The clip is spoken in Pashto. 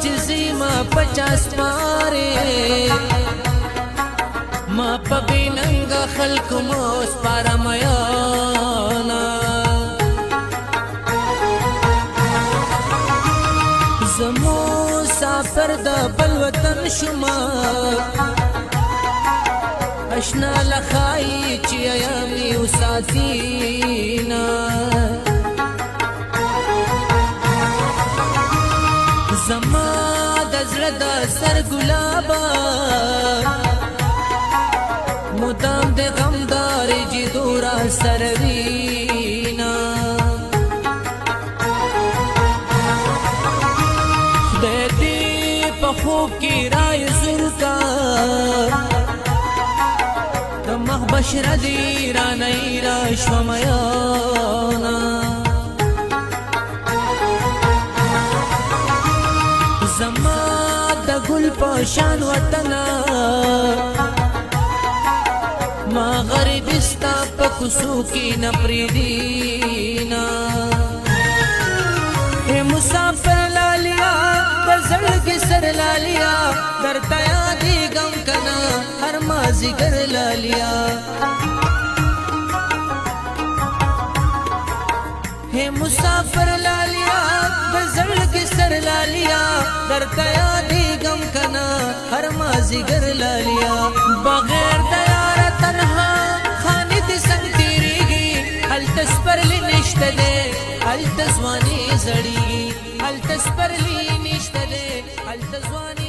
چیزی ما 50 پاره ما په بیننګ خلق مو سپارم یانا زمو سافر د بل وطن شما اشنا لخای چې ایامي وساتینا زما د زړه د سر ګلابا مدام د غمدار جی دورا سروینا د دې په خوب کې رای زرکا د مخ بشر دی را نه را شومیانا زما د ګل په شان وطنا ما غریبستا په کوڅو کې نه پریدینا اے مسافر لالیا په زړګي سر لالیا درته یادېږم کنه هر مازیګر لالیا اے مسافر لالیا په زړګي سر لالیا درته یادېږم کنه هر مازیګر لالیا بغیر د تنها خانه دې څنګه تیریږي هلته سپرلی نشته دی هلته ځواني زړیږي هلته سپرلی نشته دی هلته ځواني